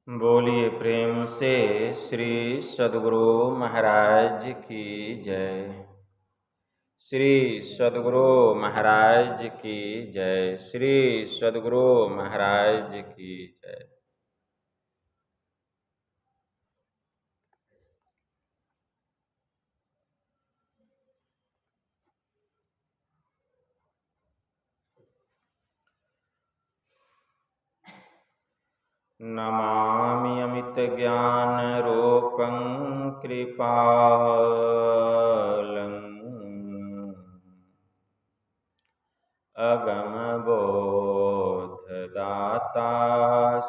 बोलिए प्रेम से श्री सद्गुरु महाराज की जय। श्री सद्गुरु महाराज की जय। श्री सद्गुरु महाराज की जय। नमामि अमित ज्ञान रूपं कृपालं अगम बोधदाता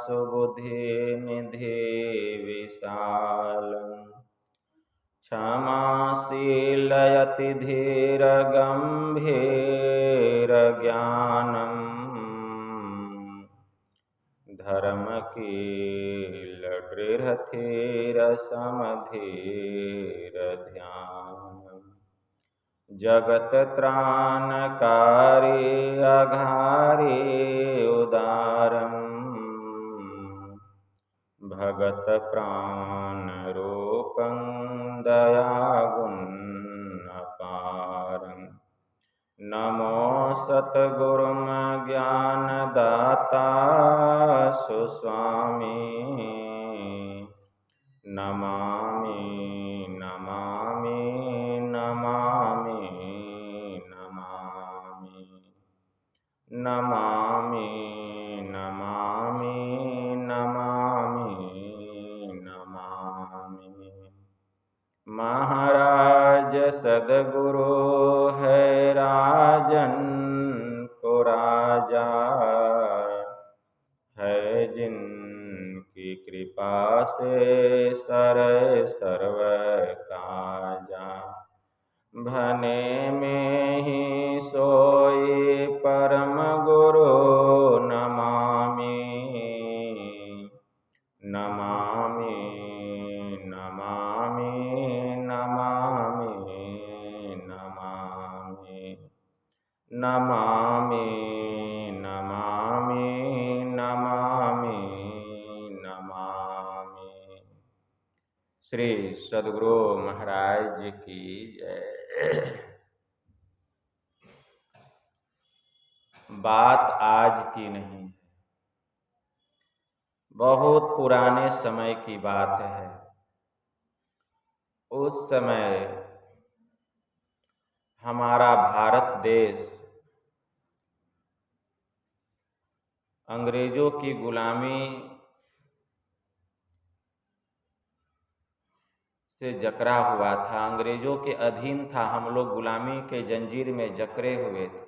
सुबुद्धि निधि विशालं क्षमाशीलयति धीर गंभीर ज्ञानम् धर्मकील दृढ़ थीर समधीर ध्यान जगत त्राणकारी अघारी उदारम भगत प्राण रूपं दयागुण अपारं नमो सतगुरुम ज्ञानदाता सुस्वामी नमामि नमामि नमामि नमामि नमामि नमामि नमामि नमामि। महाराज सद्गुरु है राजन को राजा है जिनकी कृपा से सरे सर्व काजा भने में ही सोई परम गुरु नमामि नमामि नमामि नमामि नमामि नमामि नमामि नमामि नमामि। श्री सद्गुरु महाराज की जय। बात आज की नहीं, बहुत पुराने समय की बात है। उस समय हमारा भारत देश अंग्रेजों की गुलामी से जकड़ा हुआ था, अंग्रेजों के अधीन था। हम लोग गुलामी के जंजीर में जकड़े हुए थे।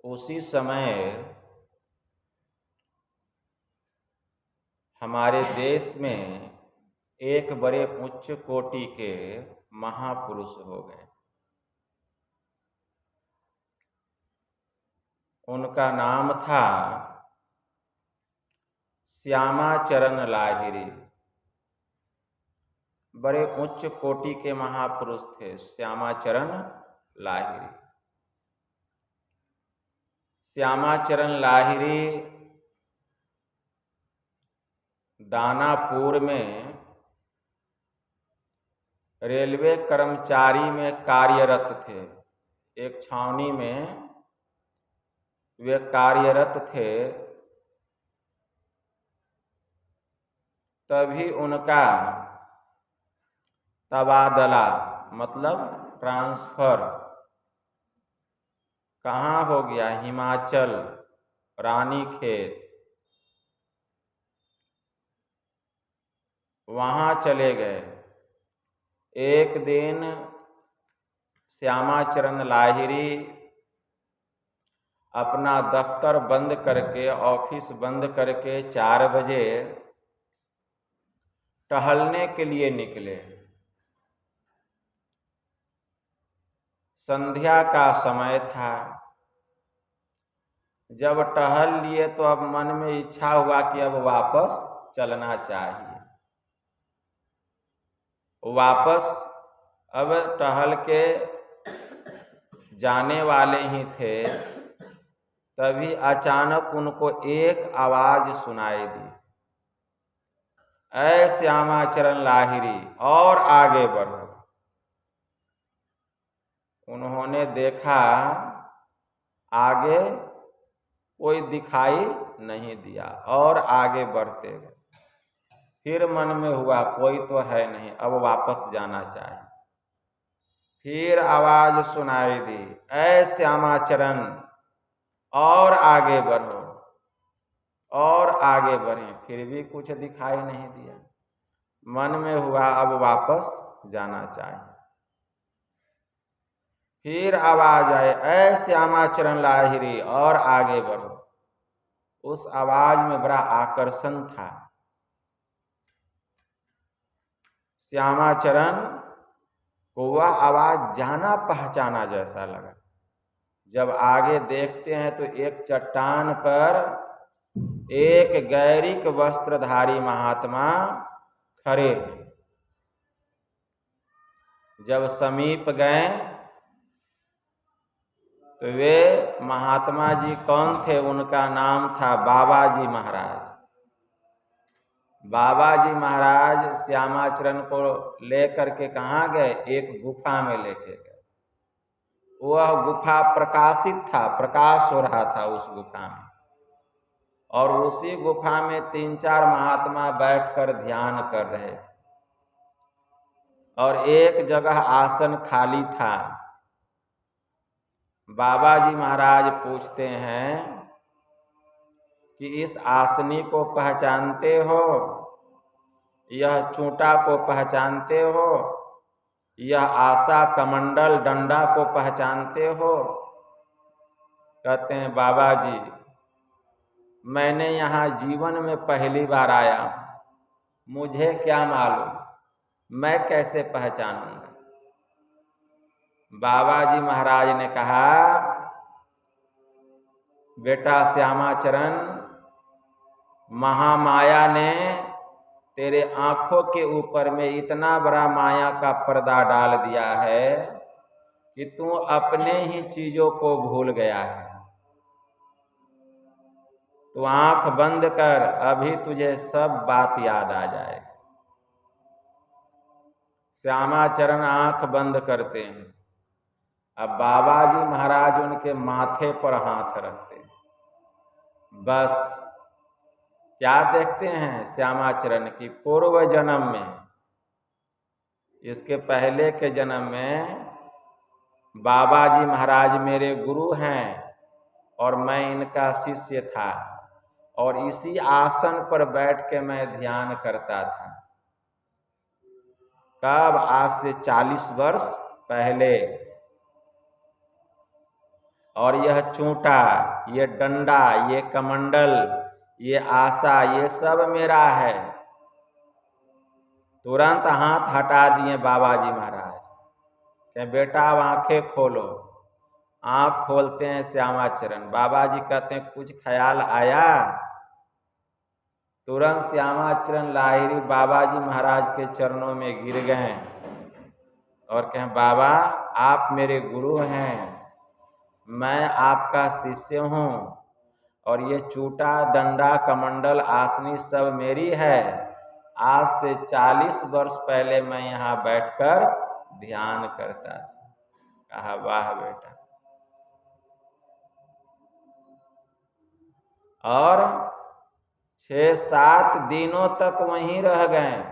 उसी समय हमारे देश में एक बड़े उच्च कोटि के महापुरुष हो गए। उनका नाम था श्यामाचरण लाहिड़ी। बड़े उच्च कोटि के महापुरुष थे श्यामाचरण लाहिड़ी। श्यामाचरण लाहिड़ी दानापुर में रेलवे कर्मचारी में कार्यरत थे। एक छावनी में वे कार्यरत थे। तभी उनका तबादला मतलब ट्रांसफर कहाँ हो गया? हिमाचल रानीखेत, वहाँ चले गए। एक दिन श्यामाचरण लाहिड़ी अपना दफ्तर बंद करके, ऑफिस बंद करके 4 बजे टहलने के लिए निकले। संध्या का समय था। जब टहल लिए तो अब मन में इच्छा हुआ कि अब वापस चलना चाहिए। वापस अब टहल के जाने वाले ही थे तभी अचानक उनको एक आवाज सुनाई दी, ऐ श्यामाचरण लाहिरी और आगे बढ़ो। उन्होंने देखा आगे कोई दिखाई नहीं दिया और आगे बढ़ते गए। फिर मन में हुआ कोई तो है नहीं, अब वापस जाना चाहिए। फिर आवाज सुनाई दी, ऐ श्यामाचरण और आगे बढ़ो, और आगे बढ़े। फिर भी कुछ दिखाई नहीं दिया। मन में हुआ अब वापस जाना चाहिए। फिर आवाज आए, ऐ श्यामाचरण लाहिरी और आगे बढ़ो। उस आवाज में बड़ा आकर्षण था। श्यामाचरण को वह आवाज जाना पहचाना जैसा लगा। जब आगे देखते हैं तो एक चट्टान पर एक गैरिक वस्त्रधारी महात्मा खड़े। जब समीप गए तो वे महात्मा जी कौन थे? उनका नाम था बाबा जी महाराज। बाबा जी महाराज श्यामाचरण को लेकर के कहाँ गए? एक गुफा में लेके गए। वह गुफा प्रकाशित था, प्रकाश हो रहा था उस गुफा में, और उसी गुफा में 3-4 महात्मा बैठकर ध्यान कर रहे थे, और एक जगह आसन खाली था। बाबा जी महाराज पूछते हैं कि इस आसनी को पहचानते हो? यह चूंटा को पहचानते हो? यह आशा कमंडल डंडा को पहचानते हो? कहते हैं बाबा जी, मैंने यहाँ जीवन में पहली बार आया हूँ, मुझे क्या मालूम, मैं कैसे पहचानूंगा? बाबा जी महाराज ने कहा, बेटा श्यामाचरण, महामाया ने तेरे आंखों के ऊपर में इतना बड़ा माया का पर्दा डाल दिया है कि तू अपने ही चीजों को भूल गया है। तू आंख बंद कर, अभी तुझे सब बात याद आ जाएगी। श्यामाचरण आंख बंद करते हैं। अब बाबा जी महाराज उनके माथे पर हाथ रखते हैं। बस क्या देखते हैं? श्यामाचरण की पूर्व जन्म में, इसके पहले के जन्म में बाबा जी महाराज मेरे गुरु हैं और मैं इनका शिष्य था, और इसी आसन पर बैठ के मैं ध्यान करता था। कब? आज से 40 वर्ष पहले। और यह चूंटा, ये डंडा, ये कमंडल, ये आशा, ये सब मेरा है। तुरंत हाथ हटा दिए बाबा जी महाराज, कि बेटा अब आंखें खोलो। आंख खोलते हैं श्यामाचरण। बाबा जी कहते हैं कुछ ख्याल आया? तुरंत श्यामाचरण लाहिरी बाबा जी महाराज के चरणों में गिर गए और कहें, बाबा आप मेरे गुरु हैं, मैं आपका शिष्य हूँ, और ये चूटा डंडा कमंडल आसनी सब मेरी है। आज से 40 वर्ष पहले मैं यहाँ बैठकर ध्यान करता था। कहा, वाह बेटा। और 6-7 दिनों तक वहीं रह गए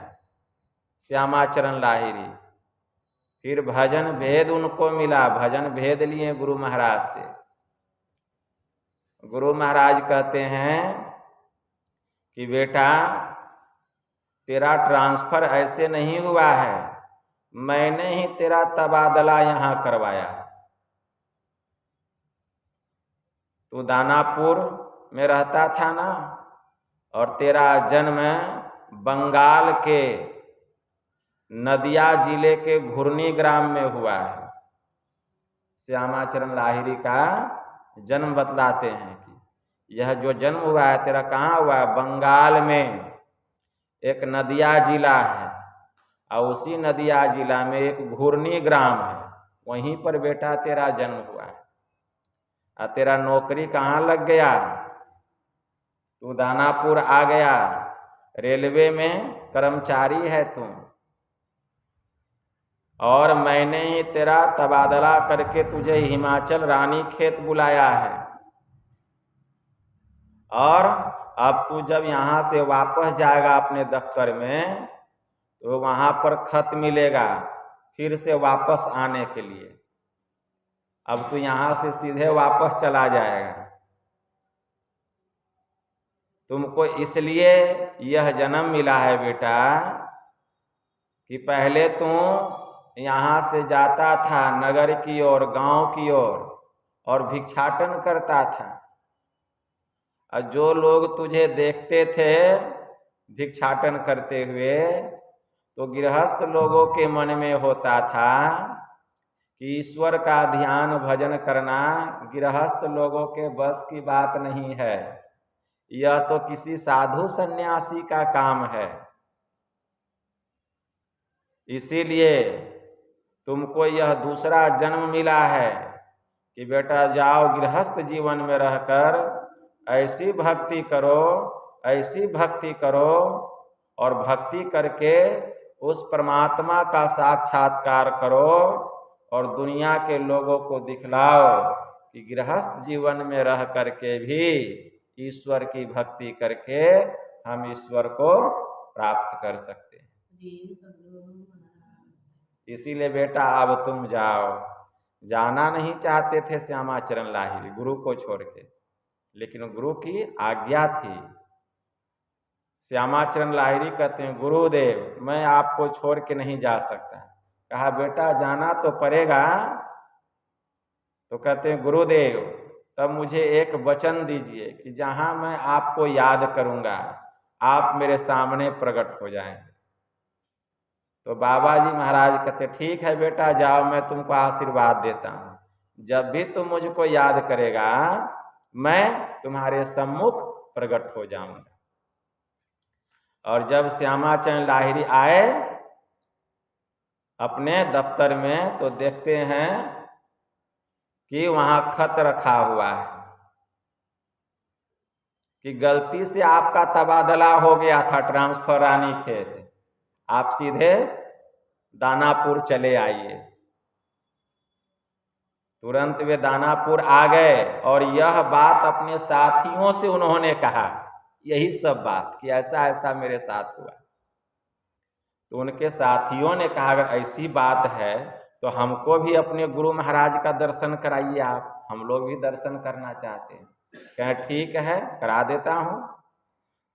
श्यामाचरण लाहिरी। फिर भजन भेद उनको मिला, भजन भेद लिए गुरु महाराज से। गुरु महाराज कहते हैं कि बेटा तेरा ट्रांसफर ऐसे नहीं हुआ है, मैंने ही तेरा तबादला यहाँ करवाया। तू दानापुर में रहता था ना, और तेरा जन्म बंगाल के नदिया जिले के घुर्नी ग्राम में हुआ है। श्यामाचरण लाहिरी का जन्म बतलाते हैं कि यह जो जन्म हुआ है तेरा कहाँ हुआ है? बंगाल में एक नदिया जिला है, और उसी नदिया जिला में एक घुर्नी ग्राम है, वहीं पर बेटा तेरा जन्म हुआ है। तेरा नौकरी कहाँ लग गया? तू दानापुर आ गया, रेलवे में कर्मचारी है तू, और मैंने ही तेरा तबादला करके तुझे हिमाचल रानीखेत बुलाया है, और अब तू जब यहाँ से वापस जाएगा अपने दफ्तर में तो वहाँ पर खत मिलेगा फिर से वापस आने के लिए। अब तू यहाँ से सीधे वापस चला जाएगा। तुमको इसलिए यह जन्म मिला है बेटा कि पहले तू यहाँ से जाता था नगर की ओर, गांव की ओर, और भिक्षाटन करता था। और जो लोग तुझे देखते थे भिक्षाटन करते हुए तो गृहस्थ लोगों के मन में होता था कि ईश्वर का ध्यान भजन करना गृहस्थ लोगों के बस की बात नहीं है, यह तो किसी साधु सन्यासी का काम है। इसीलिए तुमको यह दूसरा जन्म मिला है कि बेटा जाओ गृहस्थ जीवन में रहकर ऐसी भक्ति करो, ऐसी भक्ति करो, और भक्ति करके उस परमात्मा का साक्षात्कार करो और दुनिया के लोगों को दिखलाओ कि गृहस्थ जीवन में रह करके भी ईश्वर की भक्ति करके हम ईश्वर को प्राप्त कर सकते हैं। इसीलिए बेटा अब तुम जाओ। जाना नहीं चाहते थे श्यामाचरण लाहिड़ी गुरु को छोड़ के, लेकिन गुरु की आज्ञा थी। श्यामाचरण लाहिड़ी कहते हैं गुरुदेव मैं आपको छोड़ के नहीं जा सकता। कहा बेटा जाना तो पड़ेगा। तो कहते हैं गुरुदेव तब मुझे एक वचन दीजिए कि जहाँ मैं आपको याद करूँगा आप मेरे सामने प्रकट हो जाएं। तो बाबा जी महाराज कहते ठीक है बेटा जाओ, मैं तुमको आशीर्वाद देता हूँ, जब भी तुम मुझको याद करेगा मैं तुम्हारे सम्मुख प्रकट हो जाऊंगा। और जब श्यामाचरण लाहिड़ी आए अपने दफ्तर में तो देखते हैं कि वहाँ खत रखा हुआ है कि गलती से आपका तबादला हो गया था ट्रांसफर रानीखेत, आप सीधे दानापुर चले आइए। तुरंत वे दानापुर आ गए और यह बात अपने साथियों से उन्होंने कहा, यही सब बात कि ऐसा ऐसा मेरे साथ हुआ। तो उनके साथियों ने कहा अगर ऐसी बात है तो हमको भी अपने गुरु महाराज का दर्शन कराइए आप, हम लोग भी दर्शन करना चाहते हैं। कहें ठीक है करा देता हूँ।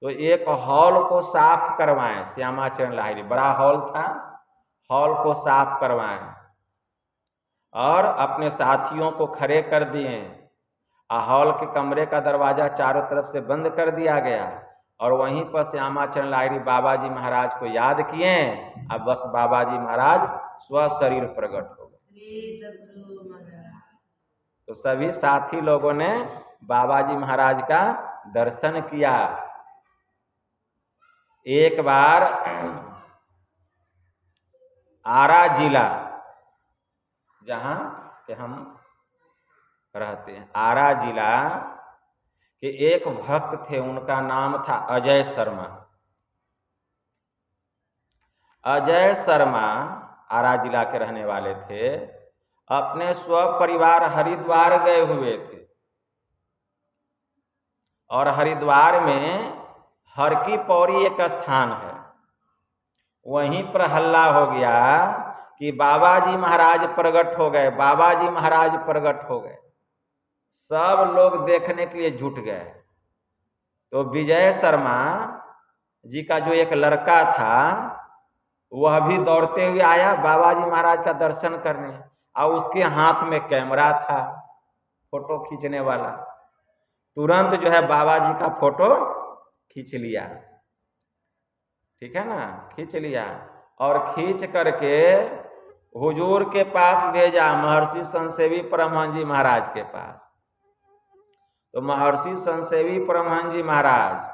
तो एक हॉल को साफ करवाएं, श्यामाचरण लाहिड़ी बड़ा हॉल था, हॉल को साफ करवाएं और अपने साथियों को खड़े कर दिए। हॉल के कमरे का दरवाजा चारों तरफ से बंद कर दिया गया और वहीं पर श्यामाचरण लाहिड़ी बाबा जी महाराज को याद किए। अब बस बाबा जी महाराज स्व शरीर प्रकट हो गए। तो सभी साथी लोगों ने बाबा जी महाराज का दर्शन किया। एक बार आरा जिला जहाँ के हम रहते हैं, आरा जिला के एक भक्त थे, उनका नाम था अजय शर्मा। अजय शर्मा आरा जिला के रहने वाले थे, अपने स्वपरिवार हरिद्वार गए हुए थे और हरिद्वार में हर की पौड़ी एक स्थान है, वहीं पर हल्ला हो गया कि बाबा जी महाराज प्रकट हो गए, बाबा जी महाराज प्रकट हो गए। सब लोग देखने के लिए जुट गए। तो विजय शर्मा जी का जो एक लड़का था वह भी दौड़ते हुए आया बाबा जी महाराज का दर्शन करने, और उसके हाथ में कैमरा था फोटो खींचने वाला। तुरंत जो है बाबा जी का फोटो खींच लिया, ठीक है ना, खींच लिया और खींच करके हुजूर के पास भेजा, महर्षि संसेवी परमहंस जी महाराज के पास। तो महर्षि संसेवी परमहंस जी महाराज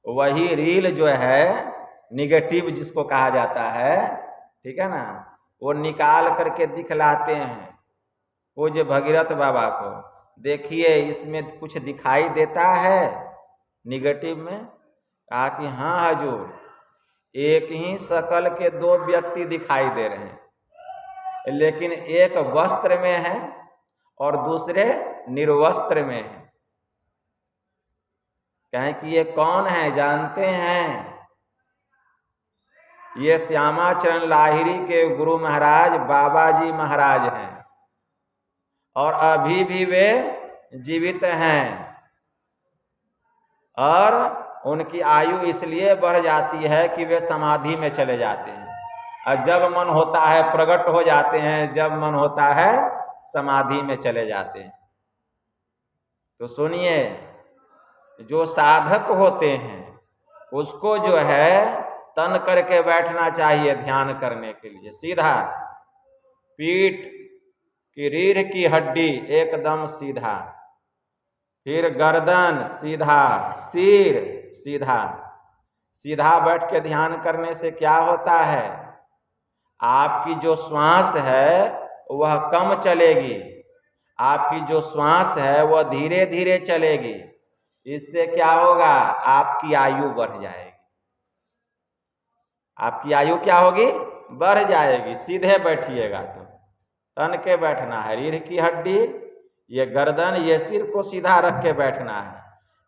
वही रील जो है निगेटिव जिसको कहा जाता है, ठीक है ना, वो निकाल करके दिखलाते हैं। वो जो भगीरथ बाबा को देखिए इसमें कुछ दिखाई देता है निगेटिव में? कहा कि हाँ हजूर, एक ही शकल के दो व्यक्ति दिखाई दे रहे हैं, लेकिन एक वस्त्र में है और दूसरे निर्वस्त्र में है। कहें कि ये कौन है जानते हैं? ये श्यामाचरण लाहिरी के गुरु महाराज बाबा जी महाराज हैं और अभी भी वे जीवित हैं और उनकी आयु इसलिए बढ़ जाती है कि वे समाधि में चले जाते हैं और जब मन होता है प्रकट हो जाते हैं, जब मन होता है समाधि में चले जाते हैं। तो सुनिए, जो साधक होते हैं उसको जो है तन करके बैठना चाहिए ध्यान करने के लिए। सीधा पीठ की रीढ़ की हड्डी एकदम सीधा, फिर गर्दन सीधा, सिर सीधा। सीधा बैठ के ध्यान करने से क्या होता है? आपकी जो श्वास है वह कम चलेगी, आपकी जो श्वास है वह धीरे धीरे चलेगी। इससे क्या होगा? आपकी आयु बढ़ जाएगी। आपकी आयु क्या होगी? बढ़ जाएगी। सीधे बैठिएगा तो तन के बैठना है, रीढ़ की हड्डी, ये गर्दन, ये सिर को सीधा रख के बैठना है।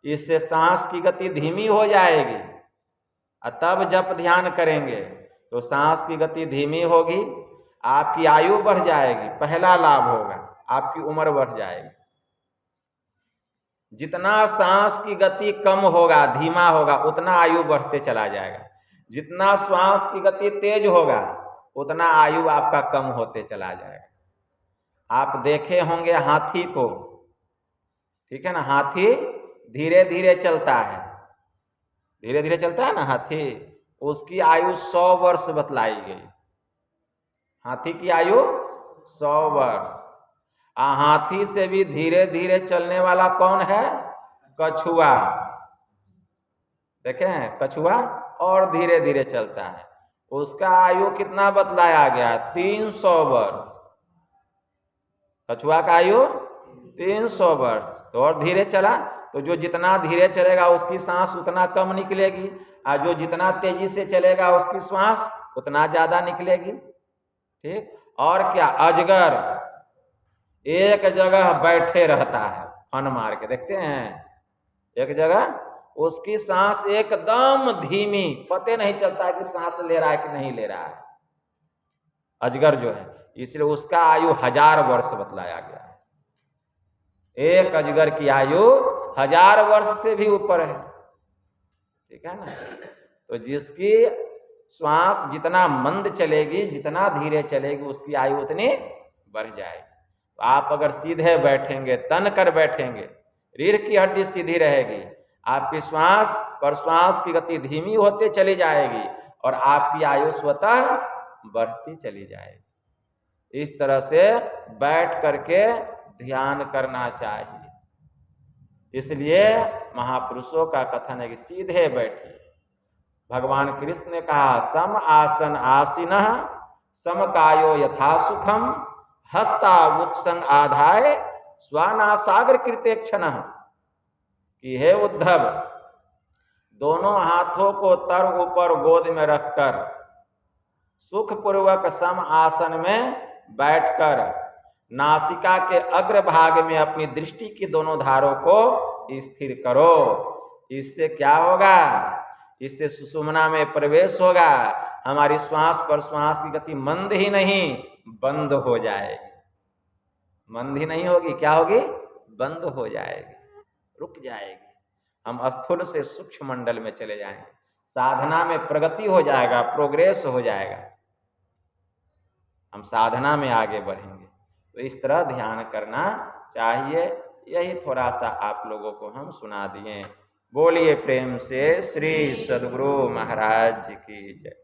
इससे सांस की गति धीमी हो जाएगी और तब जब ध्यान करेंगे तो सांस की गति धीमी होगी, आपकी आयु बढ़ जाएगी। पहला लाभ होगा, आपकी उम्र बढ़ जाएगी। जितना सांस की गति कम होगा, धीमा होगा, उतना आयु बढ़ते चला जाएगा। जितना श्वास की गति तेज होगा उतना आयु आपका कम होते चला जाएगा। आप देखे होंगे हाथी को, ठीक है ना? हाथी धीरे धीरे चलता है, धीरे धीरे चलता है ना हाथी, उसकी आयु 100 वर्ष बतलाई गई। हाथी की आयु 100 वर्ष। हाथी से भी धीरे धीरे चलने वाला कौन है? कछुआ। देखें कछुआ और धीरे धीरे चलता है, उसका आयु कितना बतलाया गया? 300 वर्ष। कछुआ का आयु 300 वर्ष। तो और धीरे चला तो जो जितना धीरे चलेगा उसकी सांस उतना कम निकलेगी, और जो जितना तेजी से चलेगा उसकी श्वास उतना ज्यादा निकलेगी। ठीक। और क्या? अजगर एक जगह बैठे रहता है, फन मार के देखते हैं, एक जगह, उसकी सांस एकदम धीमी, पता नहीं चलता है कि सांस ले रहा है कि नहीं ले रहा है, अजगर जो है। इसलिए उसका आयु 1000 वर्ष बतलाया गया है। एक अजगर की आयु 1000 वर्ष से भी ऊपर है, ठीक है ना? तो जिसकी श्वास जितना मंद चलेगी, जितना धीरे चलेगी, उसकी आयु उतनी बढ़ जाएगी। तो आप अगर सीधे बैठेंगे, तन कर बैठेंगे, रीढ़ की हड्डी सीधी रहेगी, आपकी श्वास प्रश्वास की गति धीमी होते चली जाएगी और आपकी आयु स्वतः बढ़ती चली जाएगी। इस तरह से बैठ करके ध्यान करना चाहिए। इसलिए महापुरुषों का कथन है कि सीधे बैठिए। भगवान कृष्ण ने कहा, सम आसन आसीनः समकायो यथा सुखम हस्ता उत्संग आधाय स्वानासागर कृते क्षणः। कि हे उद्धव, दोनों हाथों को तर ऊपर गोद में रखकर सुखपूर्वक सम आसन में बैठकर नासिका के अग्रभाग में अपनी दृष्टि की दोनों धारों को स्थिर करो। इससे क्या होगा? इससे सुषुम्ना में प्रवेश होगा, हमारी श्वास प्रश्वास की गति मंद ही नहीं बंद हो जाएगी। मंद ही नहीं होगी, क्या होगी? बंद हो जाएगी, रुक जाएगी। हम स्थूल से सूक्ष्म मंडल में चले जाएंगे, साधना में प्रगति हो जाएगा, प्रोग्रेस हो जाएगा, हम साधना में आगे बढ़ेंगे। तो इस तरह ध्यान करना चाहिए। यही थोड़ा सा आप लोगों को हम सुना दिए। बोलिए प्रेम से श्री सद्गुरु महाराज की जय।